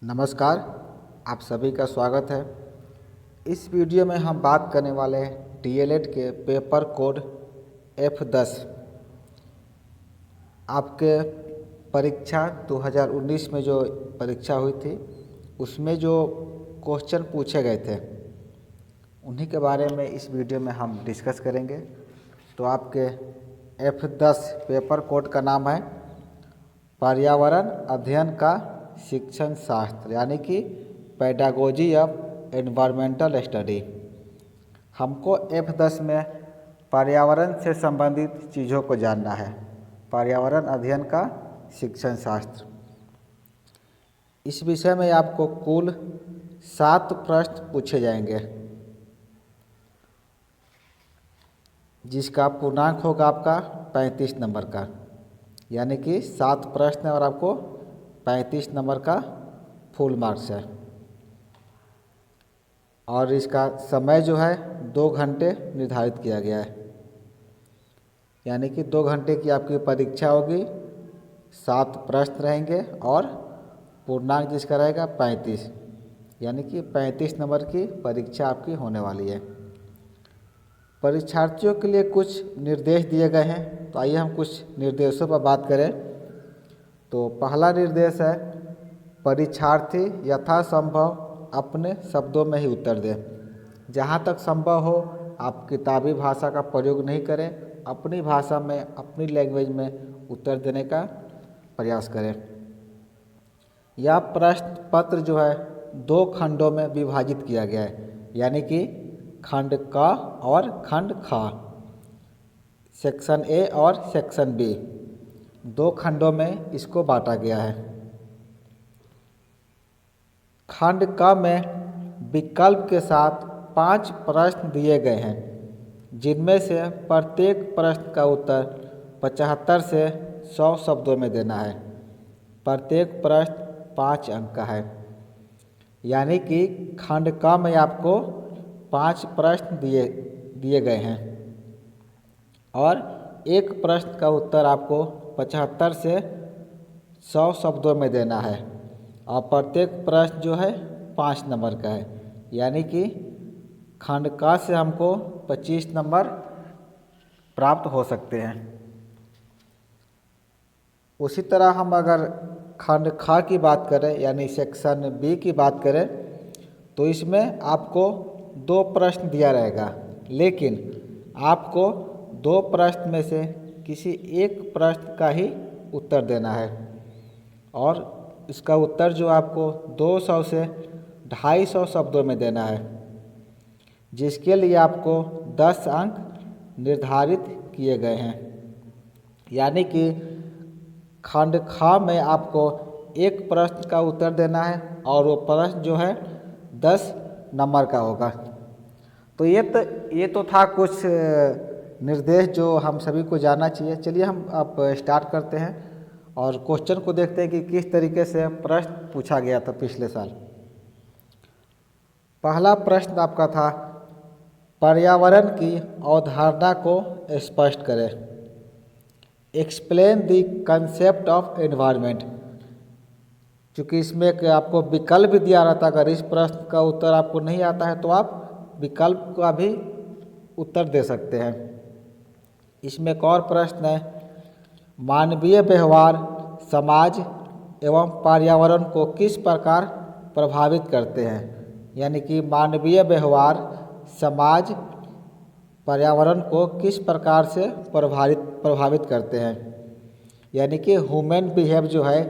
नमस्कार, आप सभी का स्वागत है। इस वीडियो में हम बात करने वाले हैं डीएलएड के पेपर कोड F10। आपके परीक्षा 2019 में जो परीक्षा हुई थी उसमें जो क्वेश्चन पूछे गए थे उन्हीं के बारे में इस वीडियो में हम डिस्कस करेंगे। तो आपके F10 पेपर कोड का नाम है पर्यावरण अध्ययन का शिक्षण शास्त्र, यानी कि पेडागोजी ऑफ एनवायरमेंटल स्टडी। हमको F10 में पर्यावरण से संबंधित चीज़ों को जानना है। पर्यावरण अध्ययन का शिक्षण शास्त्र, इस विषय में आपको कुल 7 प्रश्न पूछे जाएंगे, जिसका पूर्णांक होगा आपका 35 नंबर का, यानी कि 7 प्रश्न और आपको 35 नंबर का फुल मार्क्स है। और इसका समय जो है 2 घंटे निर्धारित किया गया है, यानी कि 2 घंटे की आपकी परीक्षा होगी। 7 प्रश्न रहेंगे और पूर्णांक जिसका रहेगा 35, यानी कि 35 नंबर की परीक्षा आपकी होने वाली है। परीक्षार्थियों के लिए कुछ निर्देश दिए गए हैं, तो आइए हम कुछ निर्देशों पर बात करें। तो पहला निर्देश है, परीक्षार्थी यथासंभव अपने शब्दों में ही उत्तर दें। जहाँ तक संभव हो आप किताबी भाषा का प्रयोग नहीं करें, अपनी भाषा में, अपनी लैंग्वेज में उत्तर देने का प्रयास करें। यह प्रश्न पत्र जो है 2 खंडों में विभाजित किया गया है, यानी कि खंड क और खंड ख, सेक्शन ए और सेक्शन बी, 2 खंडों में इसको बांटा गया है। खंड क में विकल्प के साथ 5 प्रश्न दिए गए हैं, जिनमें से प्रत्येक प्रश्न का उत्तर 75 से 100 शब्दों में देना है। प्रत्येक प्रश्न 5 अंक का है, यानी कि खंड क में आपको 5 प्रश्न दिए गए हैं और एक प्रश्न का उत्तर आपको 75 से 100 शब्दों में देना है। और प्रत्येक प्रश्न जो है 5 नंबर का है, यानी कि खंड क से हमको 25 नंबर प्राप्त हो सकते हैं। उसी तरह हम अगर खंड ख की बात करें, यानी सेक्शन बी की बात करें, तो इसमें आपको 2 प्रश्न दिया रहेगा, लेकिन आपको 2 प्रश्न में से किसी एक प्रश्न का ही उत्तर देना है और इसका उत्तर जो आपको 200 से 250 शब्दों में देना है, जिसके लिए आपको 10 अंक निर्धारित किए गए हैं। यानी कि खंड ख में आपको एक प्रश्न का उत्तर देना है और वो प्रश्न जो है 10 नंबर का होगा। तो ये तो था कुछ निर्देश जो हम सभी को जानना चाहिए। चलिए हम अब स्टार्ट करते हैं और क्वेश्चन को देखते हैं कि किस तरीके से प्रश्न पूछा गया था पिछले साल। पहला प्रश्न आपका था, पर्यावरण की अवधारणा को स्पष्ट करें। Explain the concept of environment. चूँकि इसमें आपको विकल्प भी दिया रहता, अगर इस प्रश्न का उत्तर आपको नहीं आता है तो आप विकल्प का भी उत्तर दे सकते हैं। इसमें एक और प्रश्न है, मानवीय व्यवहार समाज एवं पर्यावरण को किस प्रकार प्रभावित करते हैं। यानी कि मानवीय व्यवहार समाज पर्यावरण को किस प्रकार से प्रभावित करते हैं। यानी कि ह्यूमन बिहेव जो है,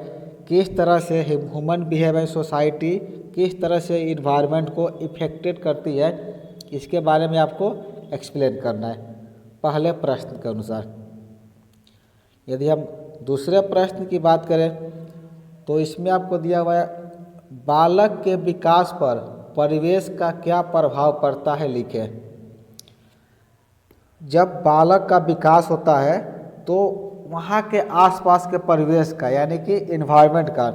किस तरह से ह्यूमन बिहेव है, सोसाइटी किस तरह से इन्वायरमेंट को इफेक्टेड करती है, इसके बारे में आपको एक्सप्लेन करना है पहले प्रश्न के अनुसार। यदि हम दूसरे प्रश्न की बात करें तो इसमें आपको दिया हुआ है, बालक के विकास पर परिवेश का क्या प्रभाव पड़ता है, लिखें। जब बालक का विकास होता है तो वहाँ के आसपास के परिवेश का, यानी कि इन्वायरमेंट का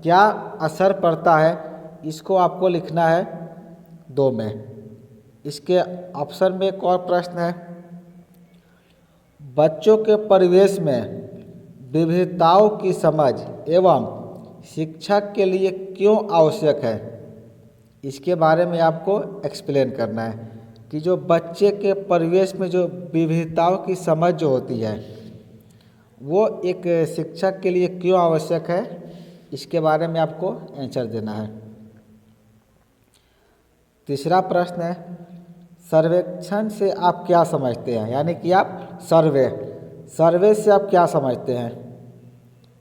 क्या असर पड़ता है, इसको आपको लिखना है 2 में। इसके ऑप्शन में एक और प्रश्न है, बच्चों के परिवेश में विविधताओं की समझ एवं शिक्षा के लिए क्यों आवश्यक है, इसके बारे में आपको एक्सप्लेन करना है कि जो बच्चे के परिवेश में जो विविधताओं की समझ जो होती है वो एक शिक्षक के लिए क्यों आवश्यक है, इसके बारे में आपको आंसर देना है। तीसरा प्रश्न है, सर्वेक्षण से आप क्या समझते हैं, यानी कि आप सर्वे से आप क्या समझते हैं।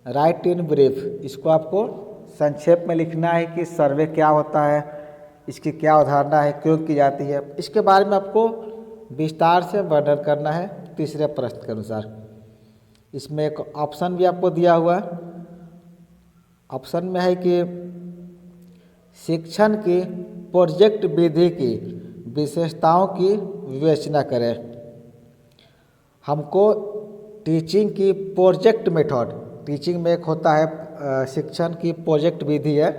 राइट इन ब्रीफ, इसको आपको संक्षेप में लिखना है कि सर्वे क्या होता है, इसकी क्या अवधारणा है, क्यों की जाती है, इसके बारे में आपको विस्तार से वर्णन करना है तीसरे प्रश्न के अनुसार। इसमें एक ऑप्शन भी आपको दिया हुआ है। ऑप्शन में है कि शिक्षण की प्रोजेक्ट विधि की विशेषताओं की विवेचना करें। हमको टीचिंग की प्रोजेक्ट मेथड, टीचिंग में एक होता है शिक्षण की प्रोजेक्ट विधि है,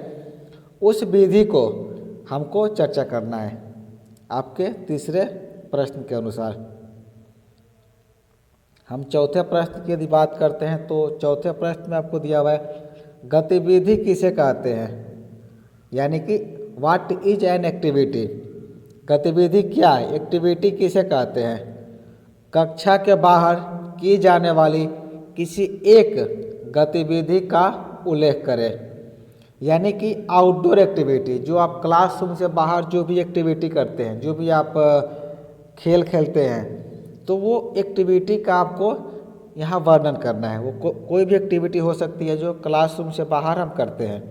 उस विधि को हमको चर्चा करना है आपके तीसरे प्रश्न के अनुसार। हम चौथे प्रश्न की यदि बात करते हैं तो चौथे प्रश्न में आपको दिया हुआ है गतिविधि किसे कहते हैं, यानी कि व्हाट इज एन एक्टिविटी, गतिविधि क्या है, एक्टिविटी किसे कहते हैं। कक्षा के बाहर की जाने वाली किसी एक गतिविधि का उल्लेख करें, यानी कि आउटडोर एक्टिविटी, जो आप क्लासरूम से बाहर जो भी एक्टिविटी करते हैं, जो भी आप खेल खेलते हैं, तो वो एक्टिविटी का आपको यहाँ वर्णन करना है। वो कोई भी एक्टिविटी हो सकती है जो क्लासरूम से बाहर हम करते हैं,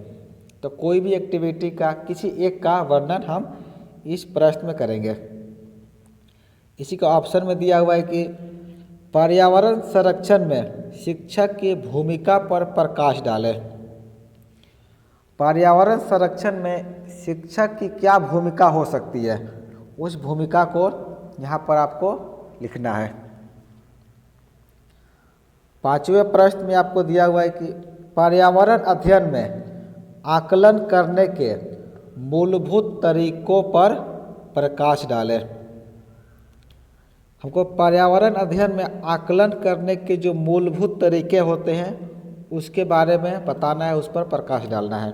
तो कोई भी एक्टिविटी का किसी एक का वर्णन हम इस प्रश्न में करेंगे। इसी का ऑप्शन में दिया हुआ है कि पर्यावरण संरक्षण में शिक्षक की भूमिका पर प्रकाश डालें। पर्यावरण संरक्षण में शिक्षक की क्या भूमिका हो सकती है, उस भूमिका को यहाँ पर आपको लिखना है। पांचवें प्रश्न में आपको दिया हुआ है कि पर्यावरण अध्ययन में आकलन करने के मूलभूत तरीकों पर प्रकाश डालें। हमको पर्यावरण अध्ययन में आकलन करने के जो मूलभूत तरीके होते हैं उसके बारे में बताना है, उस पर प्रकाश डालना है।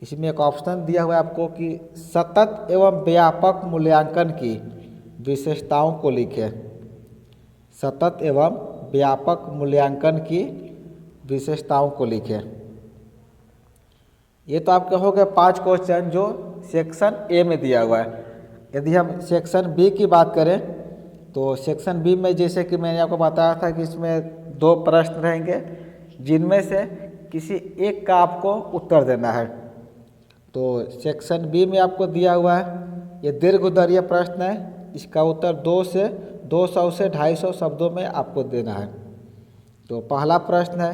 इसमें एक ऑप्शन दिया हुआ है आपको कि सतत एवं व्यापक मूल्यांकन की विशेषताओं को लिखें। सतत एवं व्यापक मूल्यांकन की विशेषताओं को लिखें। ये तो आपके हो गए 5 क्वेश्चन जो सेक्शन ए में दिया हुआ है। यदि हम सेक्शन बी की बात करें तो सेक्शन बी में जैसे कि मैंने आपको बताया था कि इसमें 2 प्रश्न रहेंगे जिनमें से किसी एक का आपको उत्तर देना है। तो सेक्शन बी में आपको दिया हुआ है, ये दीर्घ उत्तरीय प्रश्न है, इसका उत्तर 200 से 250 शब्दों में आपको देना है। तो पहला प्रश्न है,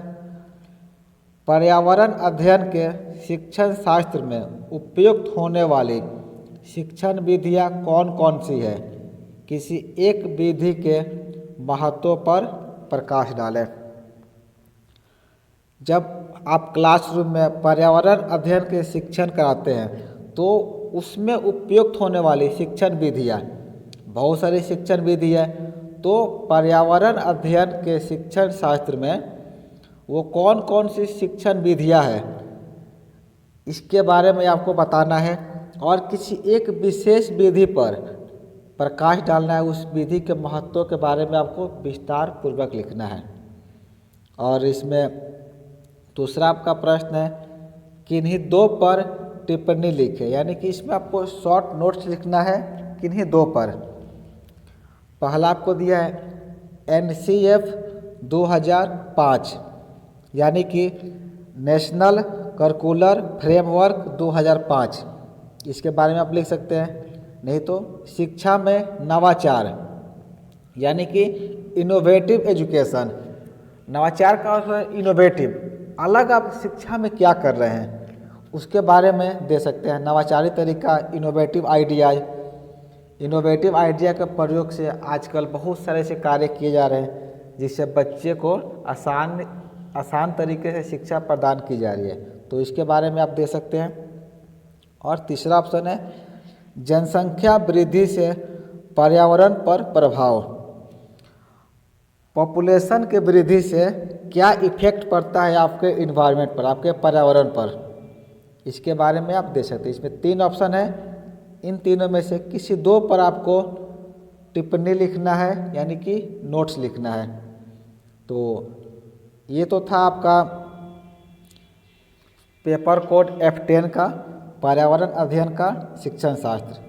पर्यावरण अध्ययन के शिक्षण शास्त्र में उपयुक्त होने वाली शिक्षण विधियाँ कौन कौन सी है, किसी एक विधि के महत्व पर प्रकाश डालें। जब आप क्लासरूम में पर्यावरण अध्ययन के शिक्षण कराते हैं तो उसमें उपयुक्त होने वाली शिक्षण विधियाँ, बहुत सारी शिक्षण विधि है, तो पर्यावरण अध्ययन के शिक्षण शास्त्र में वो कौन कौन सी शिक्षण विधियाँ हैं इसके बारे में आपको बताना है और किसी एक विशेष विधि पर प्रकाश डालना है। उस विधि के महत्व के बारे में आपको विस्तार पूर्वक लिखना है। और इसमें दूसरा आपका प्रश्न है, किन्हीं 2 पर टिप्पणी लिखें, यानी कि इसमें आपको शॉर्ट नोट्स लिखना है किन्हीं 2 पर। पहला आपको दिया है NCF 2005, यानी कि नेशनल करिकुलर फ्रेमवर्क 2005, इसके बारे में आप लिख सकते हैं। नहीं तो शिक्षा में नवाचार, यानी कि इनोवेटिव एजुकेशन, नवाचार का अर्थ है इनोवेटिव, अलग आप शिक्षा में क्या कर रहे हैं उसके बारे में दे सकते हैं। नवाचारी तरीका, इनोवेटिव आइडियाज, इनोवेटिव आइडिया के प्रयोग से आजकल बहुत सारे ऐसे कार्य किए जा रहे हैं जिससे बच्चे को आसान तरीके से शिक्षा प्रदान की जा रही है, तो इसके बारे में आप दे सकते हैं। और तीसरा ऑप्शन है जनसंख्या वृद्धि से पर्यावरण पर प्रभाव। पॉपुलेशन के वृद्धि से क्या इफ़ेक्ट पड़ता है आपके इन्वायरमेंट पर, आपके पर्यावरण पर, इसके बारे में आप दे सकते हैं। इसमें 3 ऑप्शन है, इन तीनों में से किसी 2 पर आपको टिप्पणी लिखना है, यानी कि नोट्स लिखना है। तो ये तो था आपका पेपर कोड F10 का पर्यावरण अध्ययन का शिक्षण शास्त्र।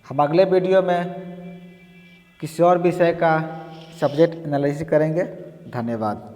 हम अगले वीडियो में किसी और विषय का सब्जेक्ट एनालिसिस करेंगे। धन्यवाद।